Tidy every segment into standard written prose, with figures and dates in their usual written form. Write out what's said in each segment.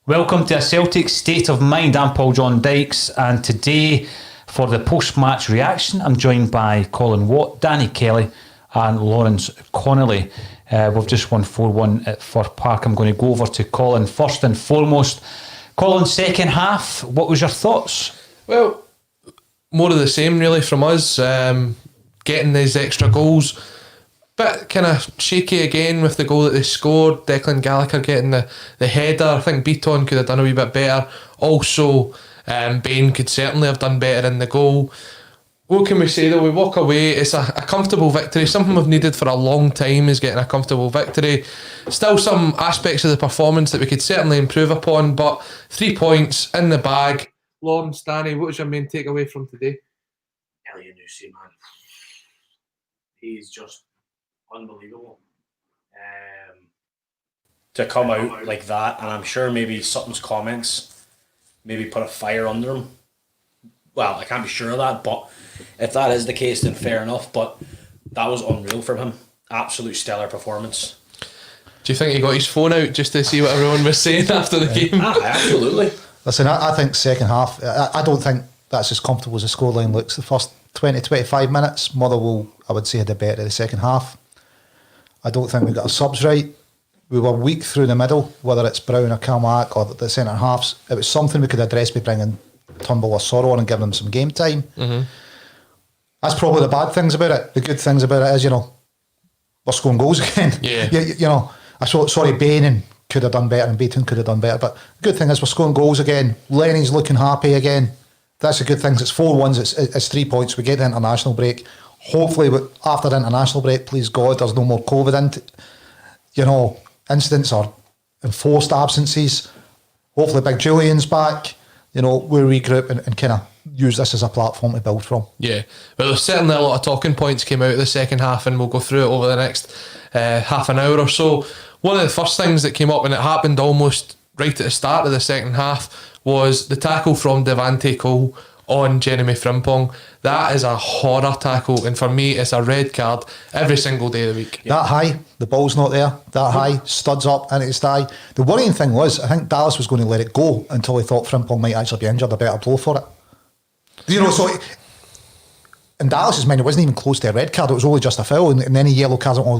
Welcome to a Celtic State of Mind. I'm Paul John Dykes, and today for the post-match reaction I'm joined by Colin Watt, Danny Kelly and Lawrence Connolly. We've just won 4-1 at Fir Park. I'm going to go over to Colin first and foremost. Colin, second half, what was your thoughts? Well, more of the same really from us, getting these extra goals. Bit kind of shaky again with the goal that they scored. Declan Gallagher getting the header. I think Beaton could have done a wee bit better. Also, Bain could certainly have done better in the goal. What can we say though? We walk away. It's a comfortable victory. Something we've needed for a long time is getting a comfortable victory. Still some aspects of the performance that we could certainly improve upon, but 3 points in the bag. Lawrence, Danny, what was your main takeaway from today? Elyounoussi, man. He's just unbelievable. To come out like that, and I'm sure maybe Sutton's comments maybe put a fire under him. Well, I can't be sure of that, but if that is the case, then fair enough. But that was unreal from him. Absolute stellar performance. Do you think he got his phone out just to see what everyone was saying after the game? Absolutely. Listen, I think second half, I don't think that's as comfortable as the scoreline looks. The first 20-25 minutes, Motherwell, I would say, had the better of the second half. I don't think we got our subs right. We were weak through the middle, whether it's Brown or Kilmarnock or the centre halves. It was something we could address by bringing Turnbull or Sorrow on and giving them some game time. Mm-hmm. That's probably the bad things about it. The good things about it is, we're scoring goals again. Yeah. Sorry, Bain could have done better and Beaton could have done better. But the good thing is we're scoring goals again. Lenny's looking happy again. That's a good thing. It's 4-1, it's 3 points. We get the international break. Hopefully, after the international break, please God, there's no more COVID incidents or enforced absences. Hopefully, Big Julian's back. We regroup and kind of use this as a platform to build from. Yeah, well, there's certainly a lot of talking points came out of the second half, and we'll go through it over the next half an hour or so. One of the first things that came up, and it happened almost right at the start of the second half, was the tackle from Devante Cole on Jeremy Frimpong. That is a horror tackle, and for me it's a red card every single day of the week. That high, the ball's not there, that high, studs up into his thigh. The worrying thing was, I think Dallas was going to let it go until he thought Frimpong might actually be injured, a better blow for it. So in Dallas's mind, it wasn't even close to a red card, it was only just a foul, and then a yellow card on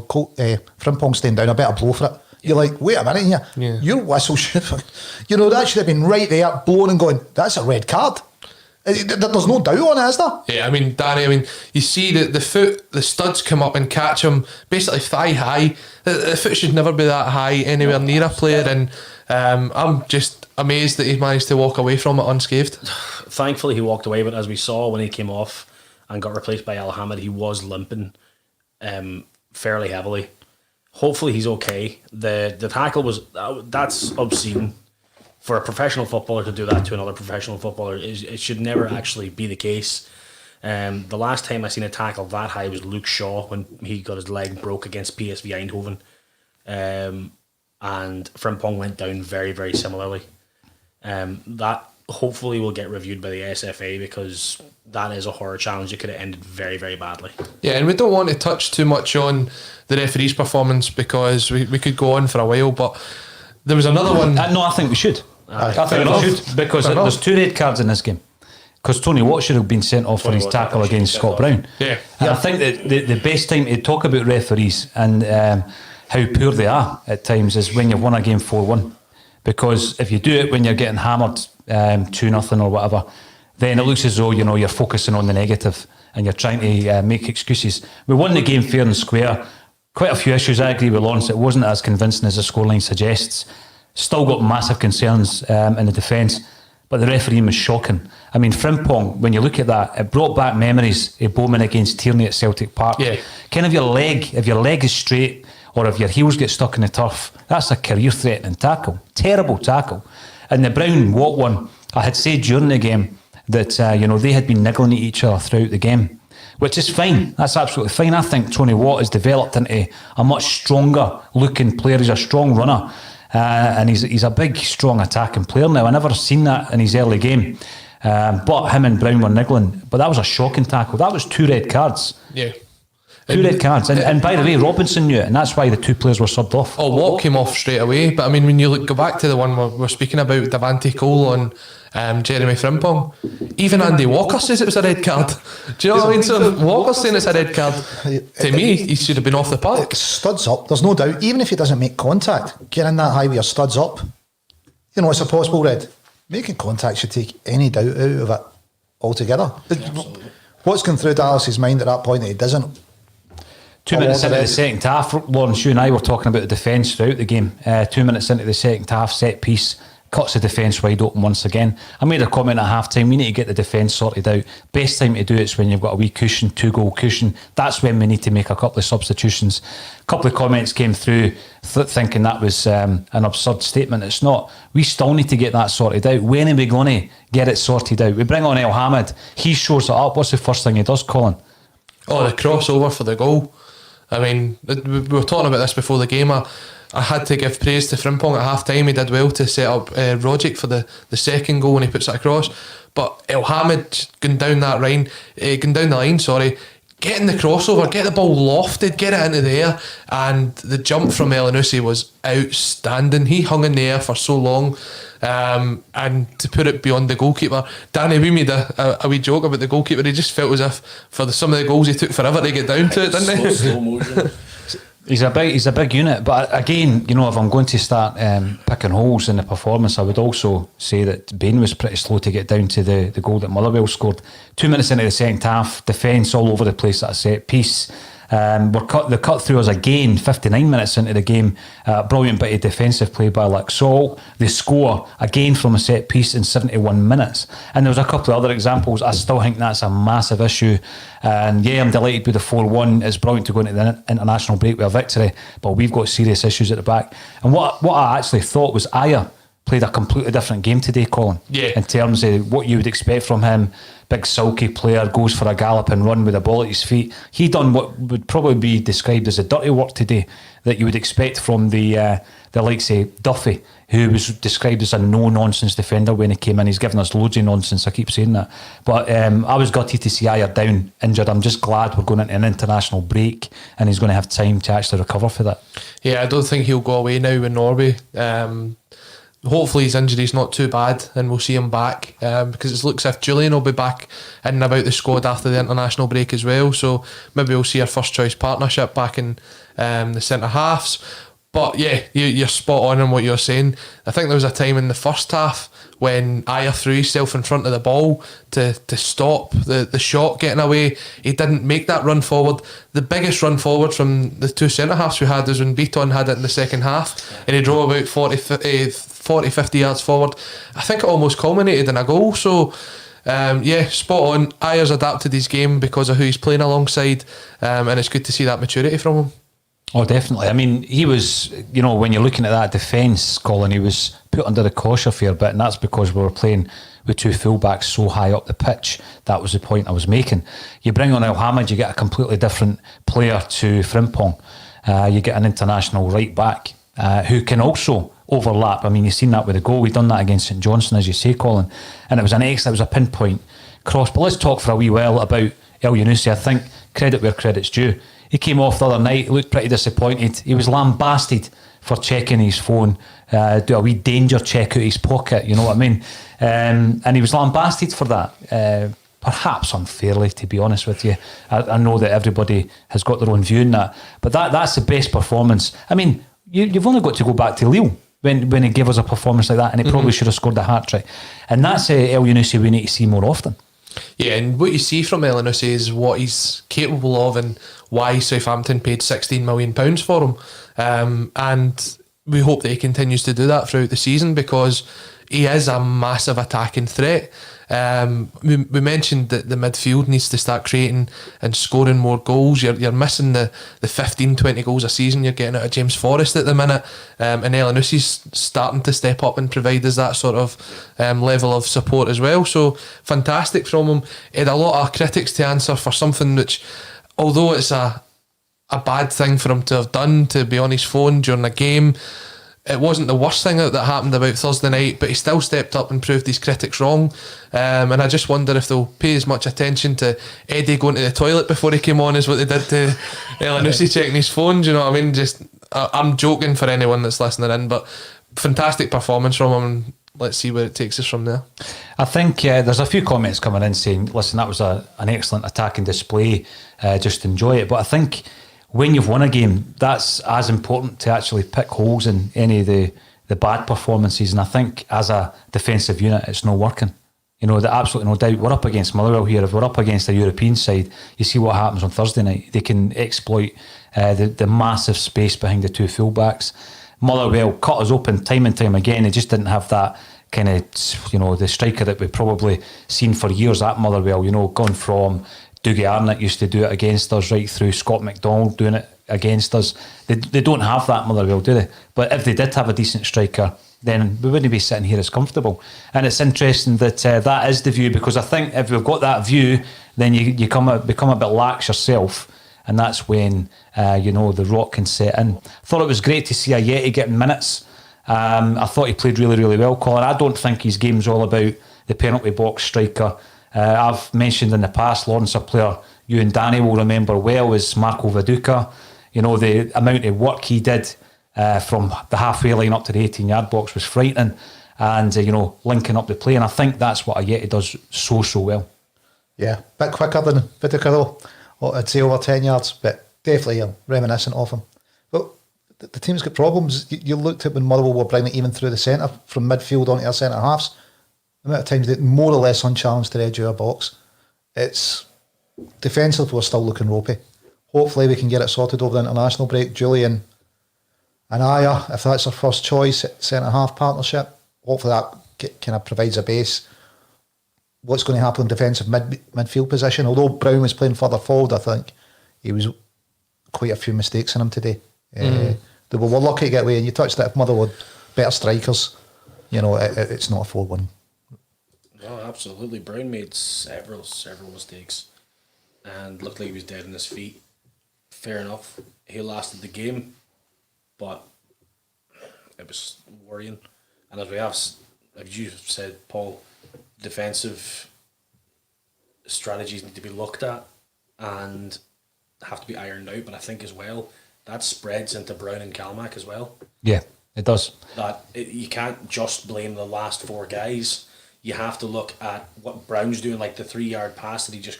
Frimpong staying down, a better blow for it. You're like, wait a minute here, your whistle should have, that should have been right there, blowing and going, that's a red card. There's no doubt on it, is there? Yeah, Danny, you see the foot, the studs come up and catch him basically thigh high. The foot should never be that high anywhere near a player, and I'm just amazed that he managed to walk away from it unscathed. Thankfully he walked away, but as we saw when he came off and got replaced by Al-Hamid, he was limping fairly heavily. Hopefully he's okay. The tackle was, that's obscene. For a professional footballer to do that to another professional footballer, it should never actually be the case. The last time I seen a tackle that high was Luke Shaw when he got his leg broke against PSV Eindhoven. And Frimpong went down very, very similarly. That hopefully will get reviewed by the SFA, because that is a horror challenge that could have ended very, very badly. Yeah, and we don't want to touch too much on the referee's performance because we could go on for a while, but there was another one. No, I think we should. I think we should, because there's 2 red cards in this game. Because Tony Watt should have been sent off for his tackle against Scott Brown. Yeah. And I think that the best time to talk about referees and how poor they are at times is when you've won a game 4-1. Because if you do it when you're getting hammered 2-0 or whatever, then it looks as though you're focusing on the negative and you're trying to make excuses. We won the game fair and square. Quite a few issues, I agree with Lawrence. It wasn't as convincing as the scoreline suggests. Still got massive concerns in the defence, but the refereeing was shocking. Frimpong, when you look at that, it brought back memories of Bowman against Tierney at Celtic Park. Yeah. Kind of if your leg is straight or if your heels get stuck in the turf, that's a career-threatening tackle. Terrible tackle. And the Brown-Watt one, I had said during the game that they had been niggling at each other throughout the game, which is fine. That's absolutely fine. I think Tony Watt has developed into a much stronger looking player. He's a strong runner. And he's a big, strong attacking player now. I never seen that in his early game. But him and Brown were niggling. But that was a shocking tackle. That was 2 red cards. Yeah. 2 red cards. And by the way, Robinson knew it, and that's why the 2 players were subbed off. Oh, Watt came off straight away. But I mean, when you go back to the one we're speaking about, Devante Cole on Jeremy Frimpong, even Andy Walker says it was a red card. Do you know what I mean? So Walker's saying it's a red card. To me, he should have been off the park. Studs up, there's no doubt. Even if he doesn't make contact, get in that high with your studs up. You know, it's a possible red. Making contact should take any doubt out of it altogether. What's going through Dallas's mind at that point that he doesn't? 2 minutes into the second half, Lawrence, you and I were talking about the defence throughout the game. 2 minutes into the second half, set piece, cuts the defence wide open once again. I made a comment at half time, we need to get the defence sorted out. Best time to do it's when you've got a wee cushion, 2-goal cushion. That's when we need to make a couple of substitutions. A couple of comments came through thinking that was an absurd statement. It's not. We still need to get that sorted out. When are we going to get it sorted out? We bring on El Hamid, he shows it up. What's the first thing he does, Colin? Oh, the crossover for the goal. I mean, we were talking about this before the game. I had to give praise to Frimpong at half time. He did well to set up Rogic for the second goal when he puts it across. But El Hamid going down the line, getting the crossover, get the ball lofted, get it into the air, and the jump from Elyounoussi was outstanding. He hung in the air for so long, and to put it beyond the goalkeeper. Danny, we made a wee joke about the goalkeeper. He just felt as if for some of the goals he took forever to get down to it, didn't he? Slow motion. He's a big unit, but again, you know, if I'm going to start picking holes in the performance, I would also say that Bain was pretty slow to get down to the goal that Motherwell scored. 2 minutes into the second half, defence all over the place at a set piece. They cut through us again 59 minutes into the game. Brilliant bit of defensive play by Laxall. They score again from a set piece in 71 minutes. And there was a couple of other examples. I still think that's a massive issue. And yeah, I'm delighted with the 4-1. It's brilliant to go into the international break with a victory, but we've got serious issues at the back. And what I actually thought was Ayer played a completely different game today, Colin. Yeah. In terms of what you would expect from him. Big sulky player, goes for a gallop and run with a ball at his feet. He done what would probably be described as the dirty work today that you would expect from the likes of Duffy, who was described as a no-nonsense defender when he came in. He's given us loads of nonsense, I keep saying that. But I was gutted to see Ayer down, injured. I'm just glad we're going into an international break and he's going to have time to actually recover for that. Yeah, I don't think he'll go away now with Norway. Hopefully his injury's not too bad and we'll see him back, because it looks as if Julian will be back in and about the squad after the international break as well, so maybe we'll see our first choice partnership back in the centre halves. But yeah, you're spot on what you're saying. I think there was a time in the first half when Ayer threw himself in front of the ball to stop the shot getting away. He didn't make that run forward. The biggest run forward from the two centre halves we had is when Beaton had it in the second half, and he drove about 40-50 yards forward. I think it almost culminated in a goal. So yeah, spot on. Ayer's adapted his game because of who he's playing alongside, and it's good to see that maturity from him. Oh, definitely. I mean, he was, you know, when you're looking at that defence, Colin, he was put under the cosh a fair bit, and that's because we were playing with two fullbacks so high up the pitch. That was the point I was making. You bring on El Hamid, you get a completely different player to Frimpong. You get an international right back who can also overlap. I mean, you've seen that with the goal. We've done that against St Johnstone, as you say, Colin, and it was it was a pinpoint cross. But let's talk for a wee while about Elyounoussi. I think credit where credit's due. He came off the other night, looked pretty disappointed. He was lambasted for checking his phone, do a wee danger check out his pocket, you know what I mean? And he was lambasted for that, perhaps unfairly, to be honest with you. I know that everybody has got their own view on that, but that's the best performance. I mean, you've only got to go back to Lille when he gave us a performance like that, and he probably should have scored a hat-trick. And that's Elyounoussi we need to see more often. Yeah, and what you see from Elyounoussi is what he's capable of and why Southampton paid £16 million for him. And we hope that he continues to do that throughout the season because he is a massive attacking threat. We mentioned that the midfield needs to start creating and scoring more goals. You're missing the 15-20 goals a season you're getting out of James Forrest at the minute, and Elyounoussi starting to step up and provide us that sort of level of support as well. So fantastic from him. He had a lot of critics to answer for something which, although it's a bad thing for him to have done, to be on his phone during a game, it wasn't the worst thing that happened about Thursday night, but he still stepped up and proved his critics wrong. And I just wonder if they'll pay as much attention to Eddie going to the toilet before he came on as what they did to Elyounoussi checking his phone. Do you know what I mean? I'm joking for anyone that's listening in, but fantastic performance from him. And let's see where it takes us from there. I think there's a few comments coming in saying, listen, that was an excellent attacking display, just enjoy it. But I think when you've won a game, that's as important to actually pick holes in any of the bad performances. And I think as a defensive unit, it's not working. You know, absolutely no doubt. We're up against Motherwell here. If we're up against a European side, you see what happens on Thursday night. They can exploit the massive space behind the two fullbacks. Motherwell cut us open time and time again. They just didn't have that kind of, you know, the striker that we've probably seen for years at Motherwell, you know, gone from Dougie Arnott used to do it against us, right through Scott McDonald doing it against us. They don't have that, Motherwell, do they? But if they did have a decent striker, then we wouldn't be sitting here as comfortable. And it's interesting that that is the view, because I think if we've got that view, then you become a bit lax yourself, and that's when you know, the rot can set in. I thought it was great to see Ajeti getting minutes. I thought he played really, really well, Colin. I don't think his game's all about the penalty box striker. I've mentioned in the past, Lawrence, a player you and Danny will remember well, is Marco Viduka. You know, the amount of work he did from the halfway line up to the 18-yard box was frightening, and you know, linking up the play. And I think that's what Ajeti does so well. Yeah, a bit quicker than Viduka though. I'd say over 10 yards, but definitely reminiscent of him. But the team's got problems. You looked at when Motherwell were bringing it even through the centre, from midfield onto our centre halves. The amount of times they more or less unchallenged to the edge of our box. It's defensively, we're still looking ropey. Hopefully we can get it sorted over the international break. Julian and Aya, if that's our first choice centre half partnership, hopefully that kind of provides a base. What's going to happen in defensive midfield position? Although Brown was playing further forward, I think he was quite a few mistakes in him today. They were lucky to get away, and you touched that. If Motherwell had better strikers, you know, it's not a 4-1. No, absolutely. Brown made several mistakes and looked like he was dead on his feet. Fair enough. He lasted the game, but it was worrying. And as you said, Paul, defensive strategies need to be looked at and have to be ironed out. But I think as well, that spreads into Brown and Calmack as well. Yeah, it does. You can't just blame the last four guys. You have to look at what Brown's doing, like the 3-yard pass that he just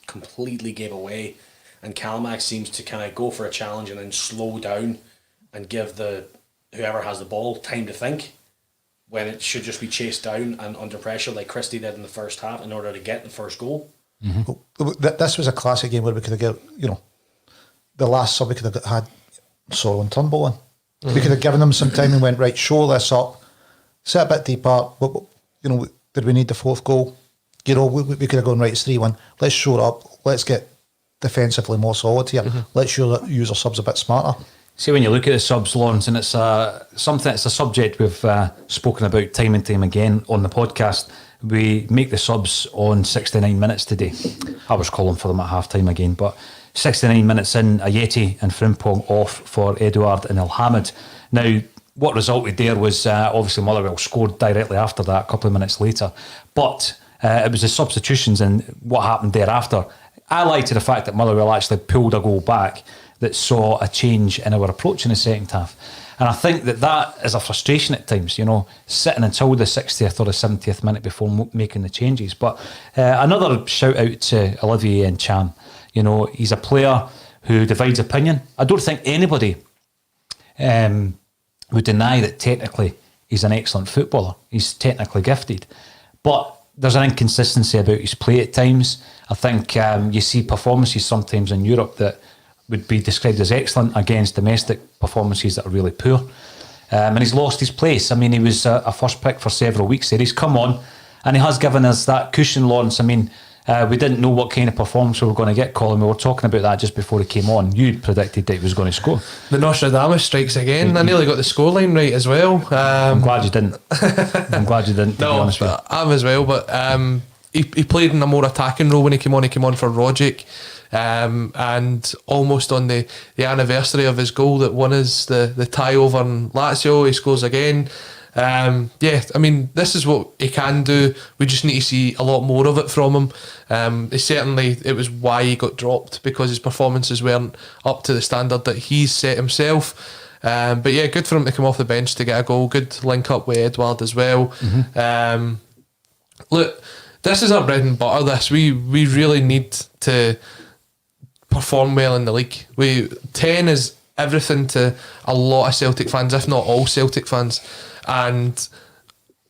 completely gave away. And Calmack seems to kind of go for a challenge and then slow down and give whoever has the ball time to think, when it should just be chased down and under pressure like Christie did in the first half in order to get the first goal. Mm-hmm. This was a classic game where we could have got, you know, the last sub we could have had Sorrell and Turnbull in. Mm-hmm. We could have given them some time and went, right, show this up, sit a bit deeper. You know, did we need the fourth goal? You know, we could have gone, right, it's 3-1. Let's show it up. Let's get defensively more solid here. Mm-hmm. Let's use our subs a bit smarter. See, when you look at the subs, Lawrence, and it's a subject we've spoken about time and time again on the podcast. We make the subs on 69 minutes today. I was calling for them at half time again, but 69 minutes in, Ajeti and Frimpong off for Edouard and Elhamed. Now, what resulted there was obviously Motherwell scored directly after that, a couple of minutes later. But it was the substitutions and what happened thereafter. I liked the fact that Motherwell actually pulled a goal back that saw a change in our approach in the second half. And I think that is a frustration at times, you know, sitting until the 60th or the 70th minute before making the changes. But another shout out to Olivier Ntcham. You know, he's a player who divides opinion. I don't think anybody would deny that technically he's an excellent footballer. He's technically gifted. But there's an inconsistency about his play at times. I think you see performances sometimes in Europe that would be described as excellent against domestic performances that are really poor. And he's lost his place. I mean, he was a first pick for several weeks there. He's come on and he has given us that cushion, Lawrence. I mean, we didn't know what kind of performance we were going to get, Colin. We were talking about that just before he came on. You predicted that he was going to score. The Nostradamus strikes again. I nearly got the scoreline right as well. I'm glad you didn't. I'm glad you didn't, to be honest with you. I'm as well, but he played in a more attacking role when he came on. He came on for Rogic. And almost on the anniversary of his goal that won us the tie over in Lazio, he scores again. This is what he can do. We just need to see a lot more of it from him. It was why he got dropped, because his performances weren't up to the standard that he's set himself. Good for him to come off the bench to get a goal. Good link up with Edward as well. Look, this is our bread and butter. We really need to perform well in the league. 10 is everything to a lot of Celtic fans, if not all Celtic fans. And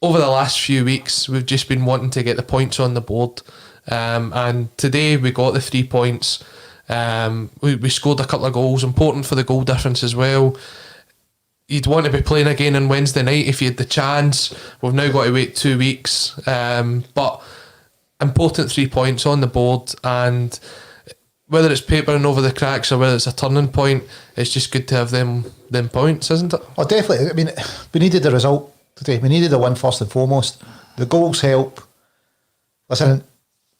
over the last few weeks, we've just been wanting to get the points on the board. And today we got the 3 points. We scored a couple of goals, important for the goal difference as well. You'd want to be playing again on Wednesday night if you had the chance. We've now got to wait 2 weeks. But important 3 points on the board, and whether it's papering over the cracks or whether it's a turning point, it's just good to have them points, isn't it? Oh, definitely. I mean, we needed the result today. We needed the win first and foremost. The goals help. Listen,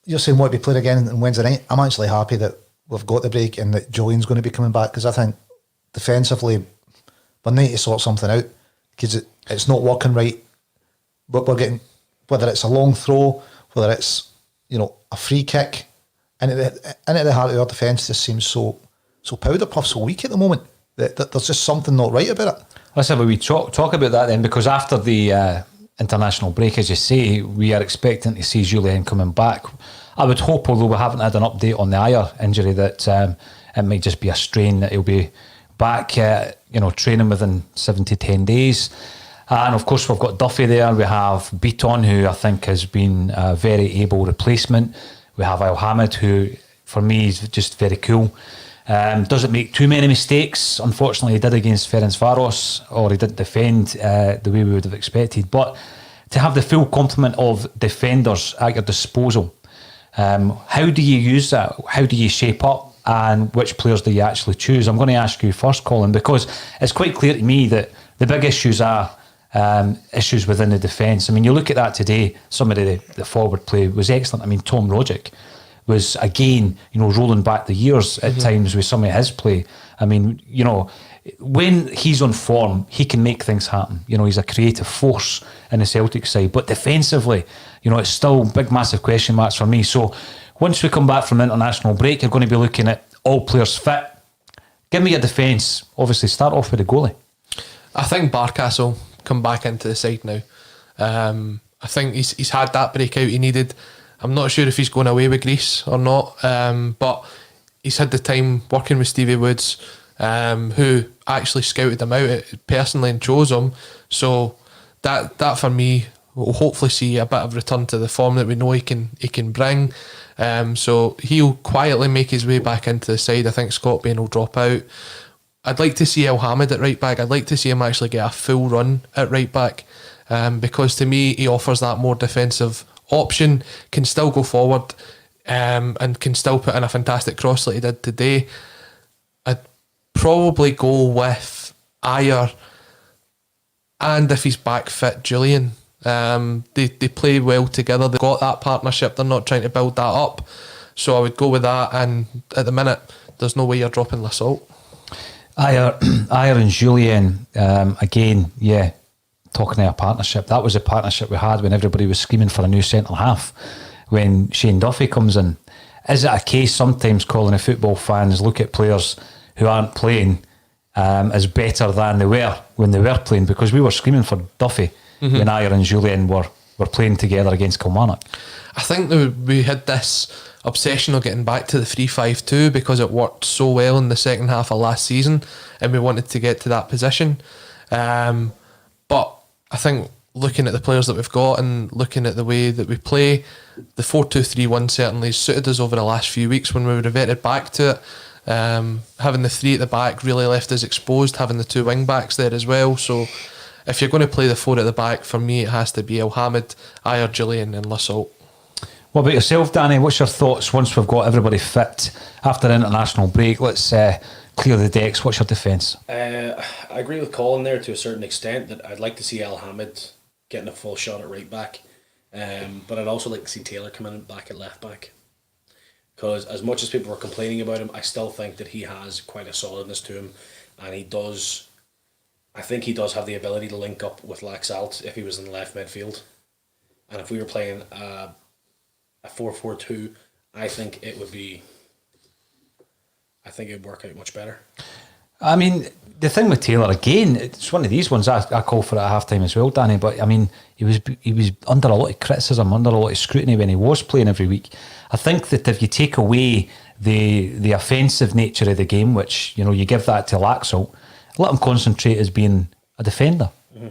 you're saying what we played again on Wednesday night. I'm actually happy that we've got the break and that Julian's going to be coming back, because I think defensively we need to sort something out, because it's not working right. But we're getting, whether it's a long throw, whether it's a free kick, and at the heart of our defence just seems so powder puff, so weak at the moment. That there's just something not right about it. Let's have a wee talk about that then, because after the international break, as you say, we are expecting to see Julien coming back. I would hope, although we haven't had an update on the Ayer injury, that it might just be a strain, that he'll be back, training within 7 to 10 days. And of course, we've got Duffy there. We have Beaton, who I think has been a very able replacement. We have Elhamed, who for me is just very cool. Doesn't make too many mistakes. Unfortunately, he did against Ferencvaros, or he didn't defend the way we would have expected. But to have the full complement of defenders at your disposal, how do you use that? How do you shape up? And which players do you actually choose? I'm going to ask you first, Colin, because it's quite clear to me that the big issues are issues within the defence. I mean, you look at that today, some of the forward play was excellent. I mean, Tom Rogic was, again, rolling back the years at times with some of his play. I mean, when he's on form, he can make things happen. He's a creative force in the Celtic side. But defensively, it's still big, massive question marks for me. So once we come back from the international break, you're going to be looking at all players fit. Give me your defence. Obviously, start off with the goalie. I think Barkas will come back into the side now. I think he's had that breakout he needed. I'm not sure if he's going away with Greece or not, but he's had the time working with Stevie Woods, who actually scouted him out personally and chose him. So that for me will hopefully see a bit of return to the form that we know he can bring. So he'll quietly make his way back into the side. I think Scott Bain will drop out. I'd like to see Elhamed at right back. I'd like to see him actually get a full run at right back, because to me he offers that more defensive option, can still go forward, and can still put in a fantastic cross like he did today. I'd probably go with Ayer, and if he's back fit, Julian. They play well together. They've got that partnership. They're not trying to build that up. So I would go with that, and at the minute there's no way you're dropping Lassault. Ayer and Julien, again, yeah, talking of a partnership. That was a partnership we had when everybody was screaming for a new centre-half. When Shane Duffy comes in, is it a case sometimes, Colin, of football fans look at players who aren't playing as better than they were when they were playing? Because we were screaming for Duffy when Ayer and Julien were playing together against Kilmarnock. I think we had this obsession of getting back to the 3-5-2 because it worked so well in the second half of last season, and we wanted to get to that position. But I think looking at the players that we've got and looking at the way that we play, the 4-2-3-1 certainly suited us over the last few weeks when we reverted back to it. Having the three at the back really left us exposed, having the two wing backs there as well. So if you're going to play the four at the back, for me it has to be Elhamed, Ayer, Julian and Lassault. What about yourself, Danny? What's your thoughts once we've got everybody fit after the international break? Let's clear the decks. What's your defence? I agree with Colin there to a certain extent, that I'd like to see Elhamed getting a full shot at right back, but I'd also like to see Taylor come in back at left back. Because as much as people were complaining about him, I still think that he has quite a solidness to him, and I think he does have the ability to link up with Laxalt if he was in the left midfield. And if we were playing a 4-4-2, I think it would work out much better. I mean, the thing with Taylor, again, it's one of these ones I call for at half time as well, Danny. But I mean, he was under a lot of criticism, under a lot of scrutiny when he was playing every week. I think that if you take away the offensive nature of the game, which you give that to Laxalt, let him concentrate as being a defender.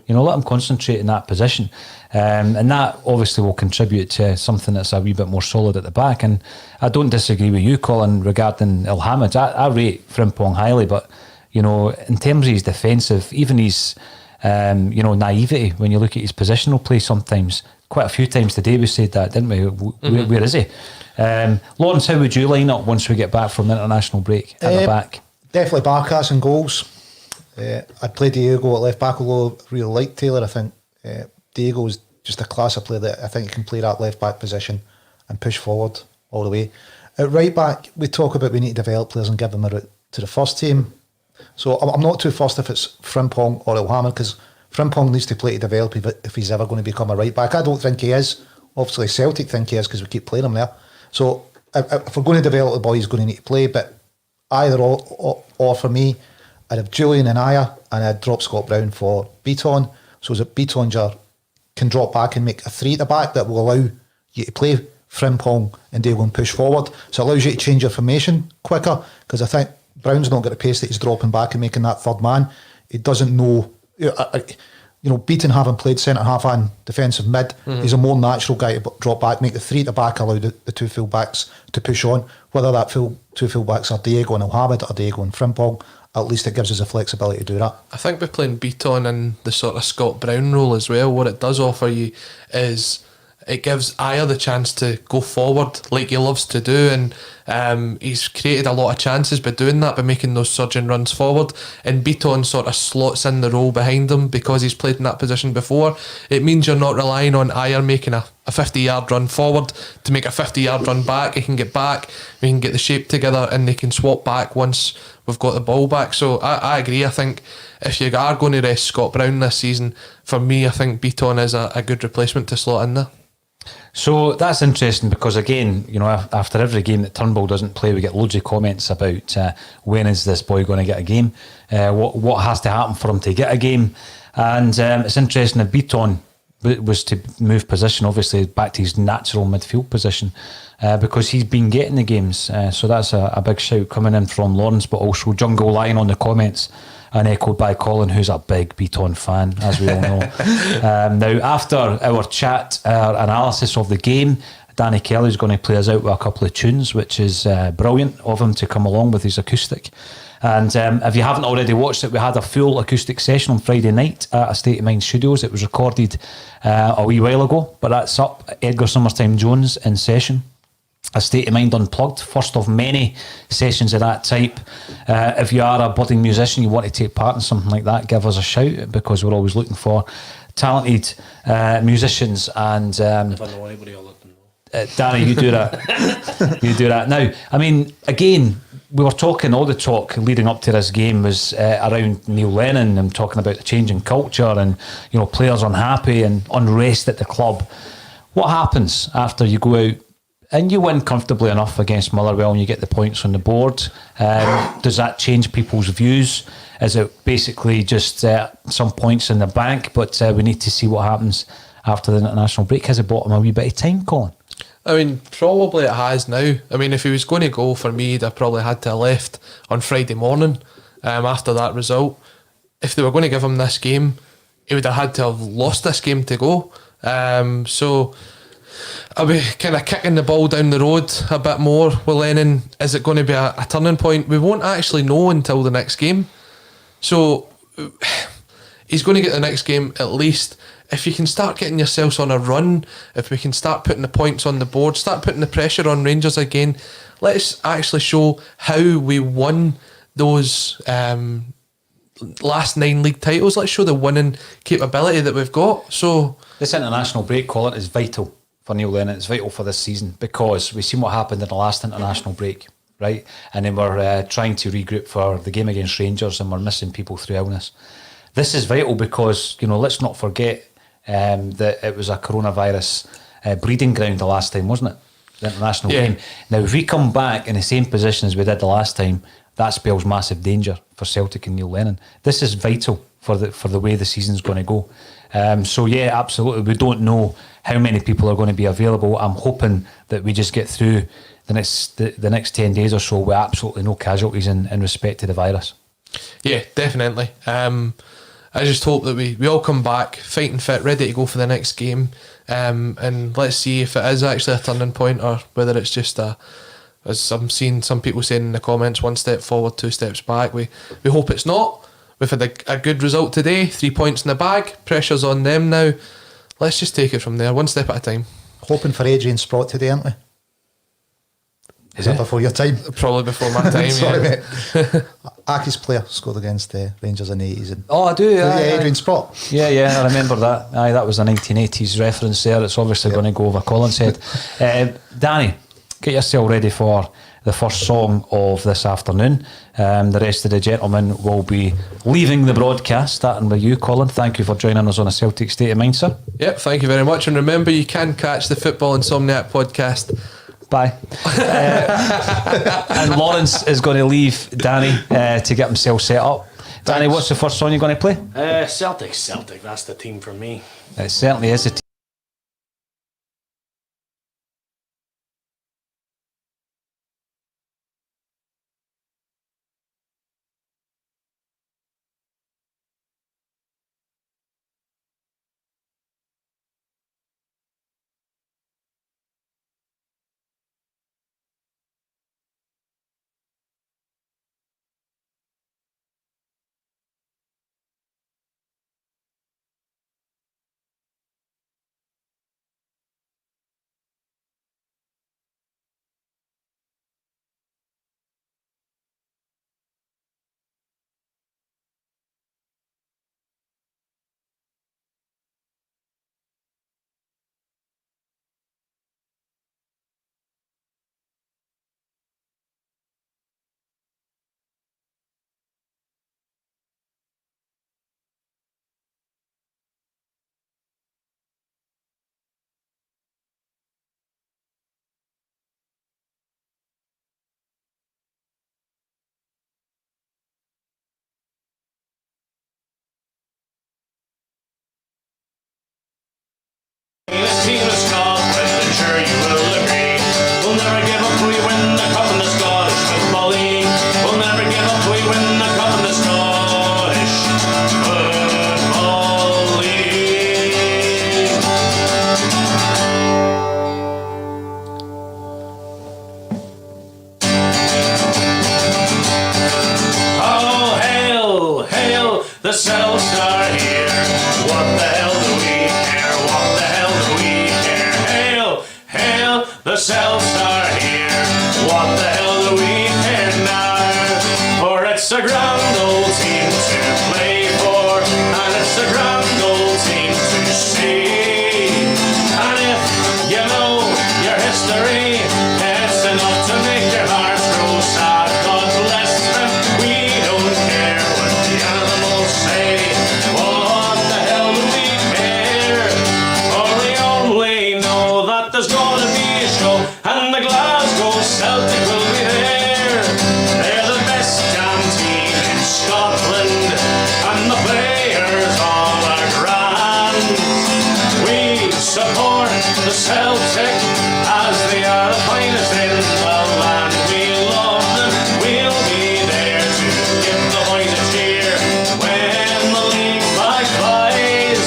Let him concentrate in that position, and that obviously will contribute to something that's a wee bit more solid at the back. And I don't disagree with you, Colin, regarding Ilhamid. I rate Frimpong highly, but in terms of his defensive, even his naivety, when you look at his positional play, sometimes quite a few times today we said that, didn't we? Where is he? Lawrence, how would you line up once we get back from the international break at the back? Definitely Barkas and goals. I'd play Diego at left back, although I really like Taylor. I think Diego is just a class of player that I think he can play that left back position and push forward all the way. At right back, we talk about we need to develop players and give them a route to the first team. So I'm not too fussed if it's Frimpong or Ilhamid, because Frimpong needs to play to develop if he's ever going to become a right back. I don't think he is. Obviously Celtic think he is because we keep playing him there. So if we're going to develop the boy, he's going to need to play. But either or for me, I'd have Julian and Aya, and I'd drop Scott Brown for Beaton. So that Beaton can drop back and make a 3 at the back that will allow you to play Frimpong and Diego and push forward. So it allows you to change your formation quicker, because I think Brown's not got the pace that he's dropping back and making that third man. He doesn't know, Beaton having played centre half and defensive mid, he's a more natural guy to drop back, make the 3 at the back, allow the two full backs to push on. Whether that two full backs are Diego and Ilhamid or Diego and Frimpong, at least it gives us the flexibility to do that. I think by playing Beaton in the sort of Scott Brown role as well, what it does offer you is it gives Aya the chance to go forward like he loves to do, and he's created a lot of chances by doing that, by making those surging runs forward, and Beaton sort of slots in the role behind him because he's played in that position before. It means you're not relying on Aya making a 50-yard run forward to make a 50-yard run back. He can get back, we can get the shape together, and they can swap back once we've got the ball back. So I agree. I think if you are going to rest Scott Brown this season, for me I think Beaton is a good replacement to slot in there. So that's interesting, because again, after every game that Turnbull doesn't play, we get loads of comments about when is this boy going to get a game, what has to happen for him to get a game. And it's interesting that Beaton was to move position, obviously back to his natural midfield position, because he's been getting the games. So that's a big shout coming in from Lawrence, but also Jungle Lion on the comments, and echoed by Colin, who's a big Beaton fan, as we all know. Now, after our chat, our analysis of the game, Danny Kelly's going to play us out with a couple of tunes, which is brilliant of him to come along with his acoustic. And if you haven't already watched it, we had a full acoustic session on Friday night at A State of Mind Studios. It was recorded a wee while ago, but that's up. Edgar Summertime Jones in session. A State of Mind Unplugged, first of many sessions of that type. If you are a budding musician, you want to take part in something like that, give us a shout, because we're always looking for talented musicians. And if I know anybody, I'll let them know. Danny, you do that. You do that. Now, I mean, again, we were talking, all the talk leading up to this game was around Neil Lennon and talking about the changing culture and, players unhappy and unrest at the club. What happens after you go out and you win comfortably enough against Motherwell and you get the points on the board? Does that change people's views? Is it basically just some points in the bank, but we need to see what happens after the international break? Has it bought him a wee bit of time, Colin? I mean, probably it has now. I mean, if he was going to go, for me, they probably had to have left on Friday morning after that result. If they were going to give him this game, he would have had to have lost this game to go. So I'll be kind of kicking the ball down the road a bit more with Lennon. Is it going to be a turning point? We won't actually know until the next game. So he's going to get the next game at least. If you can start getting yourselves on a run, if we can start putting the points on the board, start putting the pressure on Rangers again, let's actually show how we won those last 9 league titles. Let's show the winning capability that we've got. So this international break, Colin, is vital for Neil Lennon. It's vital for this season because we've seen what happened in the last international break, right? And then we're trying to regroup for the game against Rangers and we're missing people through illness. This is vital because, let's not forget that it was a coronavirus breeding ground the last time, wasn't it? The international game. Now, if we come back in the same position as we did the last time, that spells massive danger for Celtic and Neil Lennon. This is vital for the way the season's going to go. So yeah, absolutely. We don't know how many people are going to be available. I'm hoping that we just get through the next 10 days or so with absolutely no casualties in respect to the virus. Yeah, definitely. I just hope that we all come back fighting fit, ready to go for the next game. And let's see if it is actually a turning point or whether it's just as I'm seeing some people saying in the comments, 1 step forward, 2 steps back. We hope it's not. We've had a good result today, 3 points in the bag. Pressure's on them now. Let's just take it from there, 1 step at a time. Hoping for Adrian Sprott today, aren't we? Is that before your time? Probably before my time. Sorry, mate. Aki's player scored against Rangers in the 80s. Oh, I do. Adrian Sprott. Yeah, I remember that. Aye, that was a 1980s reference there. It's obviously going to go over Colin's head. Danny, get yourself ready for the first song of this afternoon. The rest of the gentlemen will be leaving the broadcast, starting with you, Colin. Thank you for joining us on a Celtic State of Mind, sir. Yep, thank you very much. And remember, you can catch the Football Insomniac podcast. Bye. And Lawrence is going to leave Danny to get himself set up. Danny, what's the first song you're going to play? Celtic. That's the team for me. It certainly is a team. This team of Scotland, I'm sure you will agree, we'll never give up till we win the cup in the Scottish Football League. We'll never give up till we win the cup in the Scottish Football League. Oh, hail, hail, the Celts are here. What the hell do we care? What the hell do we care? Hail, hail, the Celts are here. What the hell do we care now? For it's a grand old team to play for, and it's a grand old team to see. And if you know your history, it's enough to make your hearts grow sad. God bless them, we don't care what the animals say. What the hell do we care? For we only know that there's gonna be a show, and the Glasgow Celtic will be there. They're the best damn team in Scotland, and the players all are grand. We support the Celtic as they are the finest in the land. We love them, we'll be there to give the boys a cheer when the league flag flies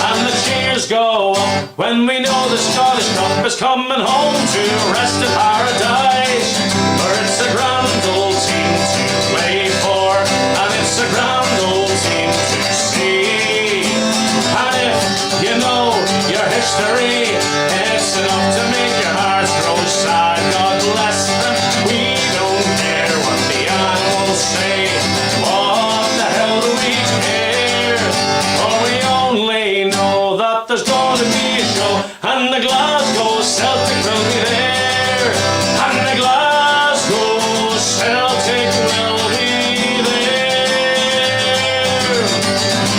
and the cheers go up when we know the Scottish Cup is coming home to rest in paradise. For it's a grand old team to play for, and it's a grand old team to see. And if you know your history, it's enough to make your hearts grow sad. God bless them, we don't care what the animals say. What the hell do we care? For we only know that there's going to be a show, and the glass